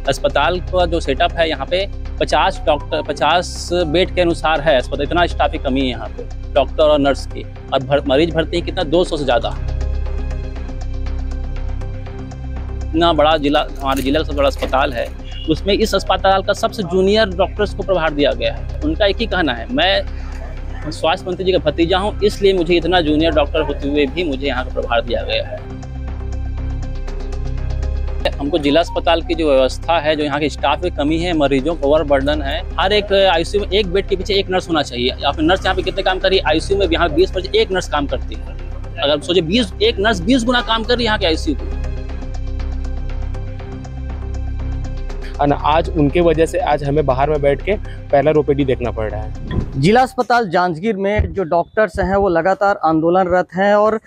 अस्पताल का जो सेटअप है यहाँ पे 50 बेड के अनुसार है अस्पताल, इतना स्टाफ की कमी है यहाँ पे डॉक्टर और नर्स की। और मरीज भर्ती है कितना 200 से ज़्यादा। इतना बड़ा जिला, हमारे जिला का सबसे बड़ा अस्पताल है, उसमें इस अस्पताल का सबसे जूनियर डॉक्टर्स को प्रभार दिया गया है। उनका एक ही कहना है, मैं स्वास्थ्य मंत्री जी का भतीजा हूँ, इसलिए मुझे इतना जूनियर डॉक्टर होते हुए भी मुझे यहाँ का प्रभार दिया गया है। हमको जिला अस्पताल की जो व्यवस्था है, जो यहाँ के स्टाफ की कमी है, मरीजों का ओवरबर्डन है। हर एक आईसीयू में एक बेड के पीछे एक नर्स होना चाहिए। आप नर्स यहाँ पे कितने काम कर रही है? आईसीयू में यहाँ 20 बजे एक नर्स काम करती है। अगर सोचे एक नर्स 20 गुना काम कर रही है यहाँ के आईसीयू को। आज उनके वजह से आज हमें बाहर में बैठ के पहला ओपीडी देखना पड़ रहा है। जिला अस्पताल जांजगीर में जो डॉक्टर्स हैं वो लगातार आंदोलनरत हैं और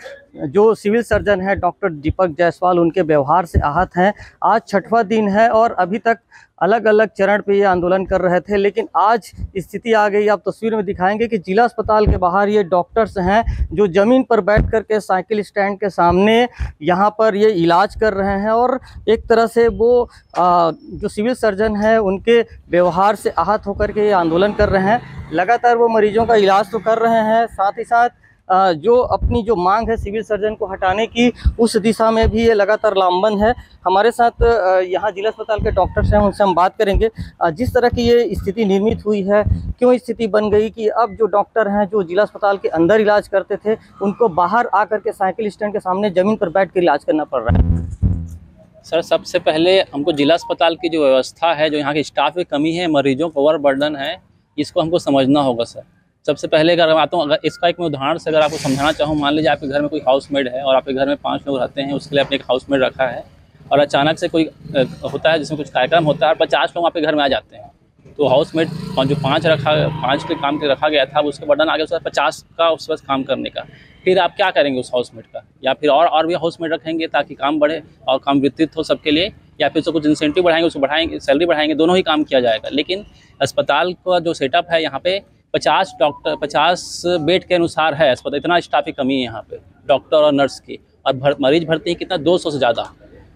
जो सिविल सर्जन है डॉक्टर दीपक जायसवाल उनके व्यवहार से आहत हैं। आज 6वां दिन है और अभी तक अलग अलग चरण पे ये आंदोलन कर रहे थे, लेकिन आज स्थिति आ गई। आप तस्वीर में दिखाएंगे कि जिला अस्पताल के बाहर ये डॉक्टर्स हैं जो ज़मीन पर बैठ कर के साइकिल स्टैंड के सामने यहाँ पर ये इलाज कर रहे हैं और एक तरह से वो जो सिविल सर्जन है उनके व्यवहार से आहत होकर के ये आंदोलन कर रहे हैं। लगातार वो मरीजों का इलाज तो कर रहे हैं, साथ ही साथ जो अपनी जो मांग है सिविल सर्जन को हटाने की, उस दिशा में भी ये लगातार लामबंद है। हमारे साथ यहाँ जिला अस्पताल के डॉक्टर्स हैं, उनसे हम बात करेंगे। जिस तरह की ये स्थिति निर्मित हुई है, क्यों स्थिति बन गई कि अब जो डॉक्टर हैं जो जिला अस्पताल के अंदर इलाज करते थे, उनको बाहर आकर के साइकिल स्टैंड के सामने ज़मीन पर बैठ कर इलाज करना पड़ रहा है। सर, सबसे पहले हमको जिला अस्पताल की जो व्यवस्था है, जो यहाँ के स्टाफ की कमी है, मरीजों का ओवरबर्डन है, इसको हमको समझना होगा। सर, सबसे पहले अगर मैं आता हूँ, अगर इसका एक मैं उदाहरण से अगर आपको समझाना चाहूँ, मान लीजिए आपके घर में कोई हाउसमेड है और आपके घर में 5 लोग रहते हैं, उसके लिए आपने एक हाउसमेड रखा है और अचानक से कोई होता है जिसमें कुछ कार्यक्रम होता है और 50 लोग आपके घर में आ जाते हैं, तो हाउसमेड जो 5 के काम के रखा गया था, उसका बर्डन आ गया उसका 50 का उस वक्त काम करने का। फिर आप क्या करेंगे उस हाउसमेड का? या फिर और भी हाउसमेड रखेंगे ताकि काम बढ़े और काम वितरित हो सबके लिए, या फिर उसको कुछ इंसेंटिव बढ़ाएंगे, उसको बढ़ाएंगे, सैलरी बढ़ाएंगे, दोनों ही काम किया जाएगा। लेकिन अस्पताल का जो सेटअप है यहाँ पे 50 बेड के अनुसार है अस्पताल, इतना स्टाफ की कमी है यहाँ पे डॉक्टर और नर्स की। और मरीज भर्ती है कितना 200 से ज़्यादा।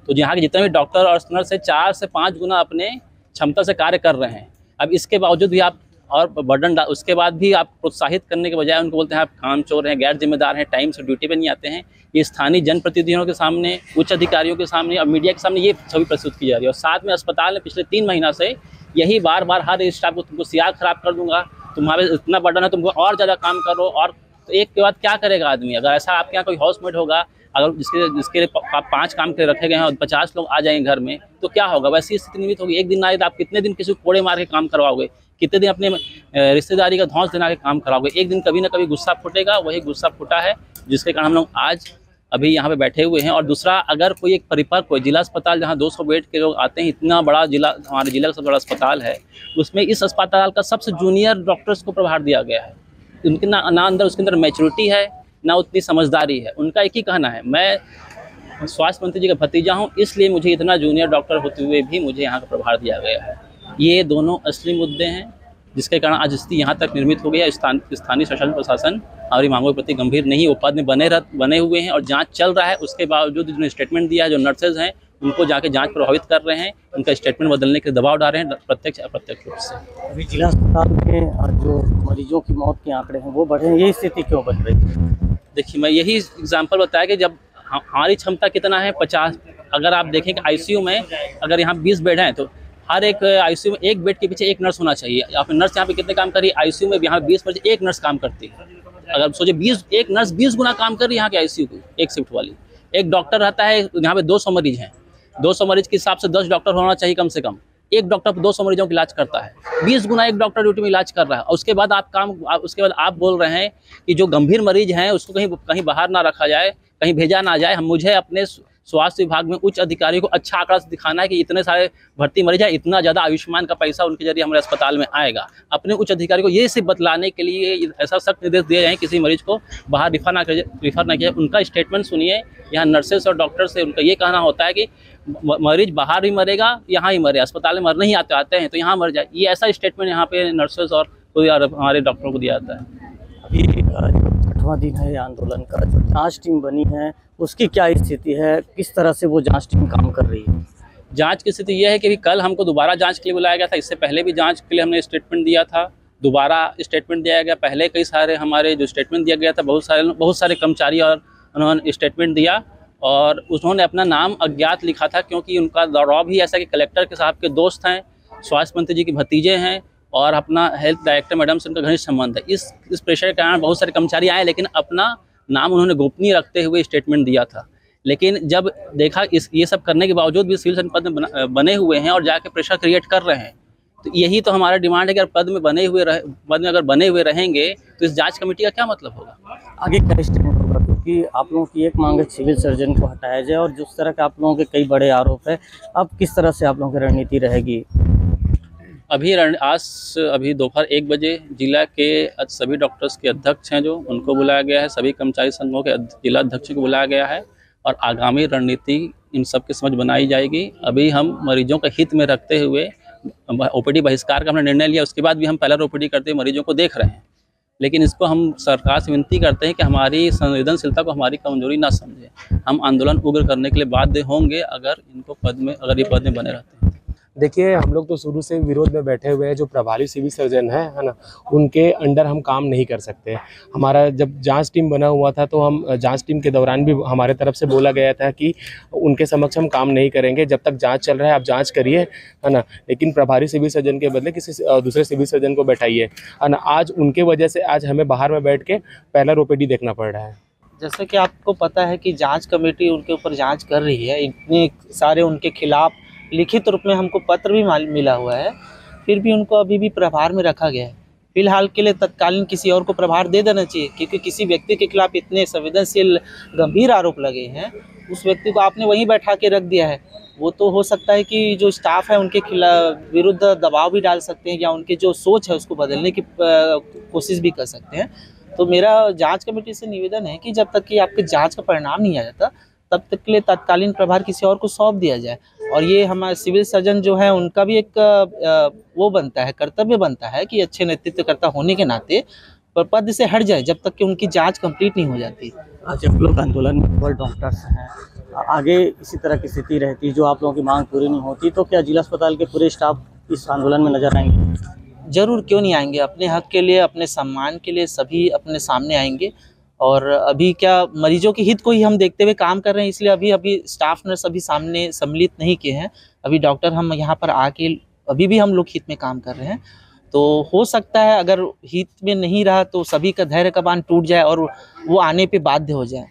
तो यहाँ के जितने भी डॉक्टर और नर्स है 4 से 5 गुना अपने क्षमता से कार्य कर रहे हैं। अब इसके बावजूद भी आप और बर्डन उसके बाद भी आप प्रोत्साहित करने के बजाय उनको बोलते हैं आप कामचोर हैं, गैर जिम्मेदार हैं, टाइम से ड्यूटी पे नहीं आते हैं। ये स्थानीय जनप्रतिनिधियों के सामने, उच्च अधिकारियों के सामने और मीडिया के सामने ये छवि प्रस्तुत की जा रही है। और साथ में अस्पताल ने पिछले 3 महीना से यही बार हर स्टाफ को तुमको सियार खराब कर दूंगा, तुम्हारे इतना बर्डन है, तुमको और ज़्यादा काम करो। और तो एक के बाद क्या करेगा आदमी? अगर ऐसा आपके यहाँ कोई हाउसमेड होगा, अगर जिसके लिए 5 काम के रखे गए हैं और 50 लोग आ जाएंगे घर में, तो क्या होगा? वैसी स्थिति निर्मित होगी। एक दिन ना आप कितने दिन किसी को कोड़े मार के काम करवाओगे? कितने दिन अपने रिश्तेदारी का धौंस देना के काम कराओगे? एक दिन कभी ना कभी गुस्सा फूटेगा। वही गुस्सा फूटा है जिसके कारण हम लोग आज अभी यहाँ पे बैठे हुए हैं। और दूसरा, अगर कोई एक परिपक्व जिला अस्पताल जहाँ 200 बेड के लोग आते हैं, इतना बड़ा जिला, हमारे जिला का सबसे बड़ा अस्पताल है, उसमें इस अस्पताल का सबसे जूनियर डॉक्टर्स को प्रभार दिया गया है। उनके ना अंदर उसके अंदर मैच्योरिटी है, ना उतनी समझदारी है। उनका एक ही कहना है, मैं स्वास्थ्य मंत्री जी का भतीजा हूँ, इसलिए मुझे इतना जूनियर डॉक्टर होते हुए भी मुझे यहाँ का प्रभार दिया गया है। ये दोनों असली मुद्दे हैं जिसके कारण आज स्थिति यहाँ तक निर्मित हो गई है। स्थानीय शासन प्रशासन हमारी मांगों के प्रति गंभीर नहीं, वो पद में बने हुए हैं और जांच चल रहा है। उसके बावजूद जो स्टेटमेंट दिया है, जो नर्सेज हैं उनको जाके जांच प्रभावित कर रहे हैं, उनका स्टेटमेंट बदलने के दबाव डाल रहे हैं, प्रत्यक्ष अप्रत्यक्ष रूप से। अभी जिला अस्पताल में जो मरीजों की मौत के आंकड़े हैं वो बढ़े हैं, ये स्थिति क्यों बन रही है? देखिए, मैं यही एग्जाम्पल बताया कि जब हमारी क्षमता कितना है 50, अगर आप देखें कि आईसीयू में अगर यहाँ 20 बेड हैं तो हर एक आईसीयू में एक बेड के पीछे एक नर्स होना चाहिए। या फिर नर्स यहाँ पे कितने काम कर रही है? आईसीयू में यहाँ 20 बजे एक नर्स काम करती है। अगर सोचे एक नर्स 20 गुना काम कर रही है यहाँ के आईसीयू को, एक शिफ्ट वाली। एक डॉक्टर रहता है, यहाँ पे 200 मरीज हैं, 200 मरीज के हिसाब से 10 डॉक्टर होना चाहिए कम से कम। एक डॉक्टर 200 मरीजों का इलाज करता है, 20 गुना एक डॉक्टर ड्यूटी में इलाज कर रहा है। और उसके बाद आप बोल रहे हैं कि जो गंभीर मरीज हैं उसको कहीं बाहर ना रखा जाए, कहीं भेजा ना जाए। मुझे अपने स्वास्थ्य विभाग में उच्च अधिकारियों को अच्छा आंकड़ा दिखाना है कि इतने सारे भर्ती मरीज हैं, इतना ज़्यादा आयुष्मान का पैसा उनके जरिए हमारे अस्पताल में आएगा। अपने उच्च अधिकारी को ये सिर्फ बतलाने के लिए ऐसा सख्त निर्देश दिए जाए किसी मरीज को बाहर रिफर ना किया। उनका स्टेटमेंट सुनिए। यहाँ नर्सेस और डॉक्टर से उनका ये कहना होता है कि मरीज बाहर भी मरेगा, यहाँ ही मरे, अस्पताल में मरने ही आते हैं तो यहाँ मर जाए। ये ऐसा स्टेटमेंट यहाँ पे नर्सेस और हमारे डॉक्टरों को दिया जाता है। अभी 6वां दिन है आंदोलन का, जो जांच टीम बनी है उसकी क्या स्थिति है, किस तरह से वो जांच टीम काम कर रही है? जांच की स्थिति यह है कि अभी कल हमको दोबारा जांच के लिए बुलाया गया था। इससे पहले भी जांच के लिए हमने स्टेटमेंट दिया था, दोबारा स्टेटमेंट दिया गया। पहले कई सारे हमारे जो स्टेटमेंट दिया गया था, बहुत सारे कर्मचारी और उन्होंने स्टेटमेंट दिया और उन्होंने अपना नाम अज्ञात लिखा था, क्योंकि उनका दौराव भी ऐसा कि कलेक्टर के साहब के दोस्त हैं, स्वास्थ्य मंत्री जी के भतीजे हैं और अपना हेल्थ डायरेक्टर मैडम से उनका घनिष्ठ संबंध है। इस प्रेशर के कारण बहुत सारे कर्मचारी आए, लेकिन अपना नाम उन्होंने गोपनीय रखते हुए स्टेटमेंट दिया था। लेकिन जब देखा ये सब करने के बावजूद भी सिविल सर्जन पद में बने हुए हैं और जाके प्रेशर क्रिएट कर रहे हैं, तो यही तो हमारा डिमांड है कि अगर पद में अगर बने हुए रहेंगे तो इस जांच कमेटी का क्या मतलब होगा, आगे क्या स्टेप होगा? क्योंकि आप लोगों की एक मांग है सिविल सर्जन को हटाया जाए और जिस तरह के आप लोगों के कई बड़े आरोप है, अब किस तरह से आप लोगों की रणनीति रहेगी? अभी दोपहर 1 बजे जिला के सभी डॉक्टर्स के अध्यक्ष हैं जो उनको बुलाया गया है, सभी कर्मचारी संघों के जिला अध्यक्षों को बुलाया गया है और आगामी रणनीति इन सब की समझ बनाई जाएगी। अभी हम मरीजों के हित में रखते हुए ओपीडी बहिष्कार का हमने निर्णय लिया, उसके बाद भी हम पहला ओपीडी करते हुए मरीजों को देख रहे हैं। लेकिन इसको हम सरकार से विनती करते हैं कि हमारी संवेदनशीलता को हमारी कमजोरी ना समझें। हम आंदोलन उग्र करने के लिए बाध्य होंगे अगर ये पद में बने रहते हैं। देखिए, हम लोग तो शुरू से विरोध में बैठे हुए हैं। जो प्रभारी सिविल सर्जन है ना, उनके अंडर हम काम नहीं कर सकते। हमारा जब जांच टीम बना हुआ था तो हम जांच टीम के दौरान भी हमारे तरफ से बोला गया था कि उनके समक्ष हम काम नहीं करेंगे, जब तक जांच चल रहा है आप जांच करिए, है ना। लेकिन प्रभारी सिविल सर्जन के बदले किसी दूसरे सिविल सर्जन को बैठाइए, है ना। आज उनके वजह से आज हमें बाहर में बैठ के पहला ओपीडी देखना पड़ रहा है। जैसे कि आपको पता है कि जांच कमेटी उनके ऊपर जांच कर रही है, इतने सारे उनके खिलाफ लिखित रूप में हमको पत्र भी मिला हुआ है, फिर भी उनको अभी भी प्रभार में रखा गया है। फिलहाल के लिए तत्कालीन किसी और को प्रभार दे देना चाहिए, क्योंकि किसी व्यक्ति के खिलाफ इतने संवेदनशील गंभीर आरोप लगे हैं, उस व्यक्ति को आपने वहीं बैठा के रख दिया है। वो तो हो सकता है कि जो स्टाफ है उनके खिलाफ विरुद्ध दबाव भी डाल सकते हैं या उनकी जो सोच है उसको बदलने की कोशिश भी कर सकते हैं। तो मेरा जांच कमेटी से निवेदन है कि जब तक कि आपके जांच का परिणाम नहीं आ जाता तब तक के लिए तत्कालीन प्रभार किसी और को सौंप दिया जाए। और ये हमारे सिविल सर्जन जो है उनका भी एक वो बनता है, कर्तव्य बनता है कि अच्छे नेतृत्वकर्ता होने के नाते पद से हट जाए जब तक कि उनकी जांच कंप्लीट नहीं हो जाती। आज आप लोग आंदोलन में केवल डॉक्टर्स हैं, आगे इसी तरह की स्थिति रहती जो आप लोगों की मांग पूरी नहीं होती तो क्या जिला अस्पताल के पूरे स्टाफ इस आंदोलन में नजर आएंगे? जरूर, क्यों नहीं आएंगे। अपने हक के लिए, अपने सम्मान के लिए सभी अपने सामने आएंगे। और अभी क्या मरीजों के हित को ही हम देखते हुए काम कर रहे हैं, इसलिए अभी स्टाफ नर्स अभी सामने सम्मिलित नहीं किए हैं। अभी डॉक्टर हम यहाँ पर आके अभी भी हम लोग हित में काम कर रहे हैं। तो हो सकता है अगर हित में नहीं रहा तो सभी का धैर्य का बांध टूट जाए और वो आने पे बाध्य हो जाए।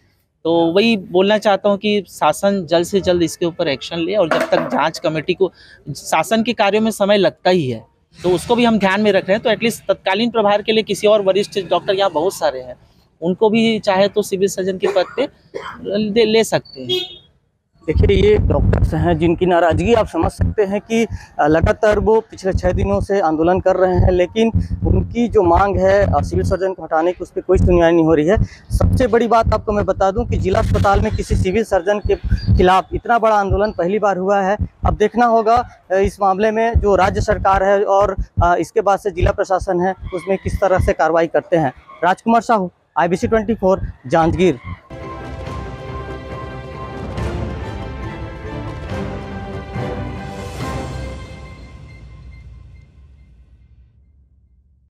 तो वही बोलना चाहता हूँ कि शासन जल्द से जल्द इसके ऊपर एक्शन ले, और जब तक जांच कमेटी को, शासन के कार्यों में समय लगता ही है तो उसको भी हम ध्यान में रख रहे हैं। तो एटलीस्ट तत्कालीन प्रभार के लिए किसी और वरिष्ठ डॉक्टर यहाँ बहुत सारे हैं, उनको भी चाहे तो सिविल सर्जन के पद पे ले सकते हैं। देखिए, ये डॉक्टर्स हैं जिनकी नाराज़गी आप समझ सकते हैं कि लगातार वो पिछले 6 दिनों से आंदोलन कर रहे हैं, लेकिन उनकी जो मांग है सिविल सर्जन को हटाने की, उस पर कोई सुनवाई नहीं हो रही है। सबसे बड़ी बात आपको मैं बता दूं कि जिला अस्पताल में किसी सिविल सर्जन के खिलाफ इतना बड़ा आंदोलन पहली बार हुआ है। अब देखना होगा इस मामले में जो राज्य सरकार है और इसके बाद से जिला प्रशासन है उसमें किस तरह से कार्रवाई करते हैं। राजकुमार साहू, IBC 24, जांजगीर।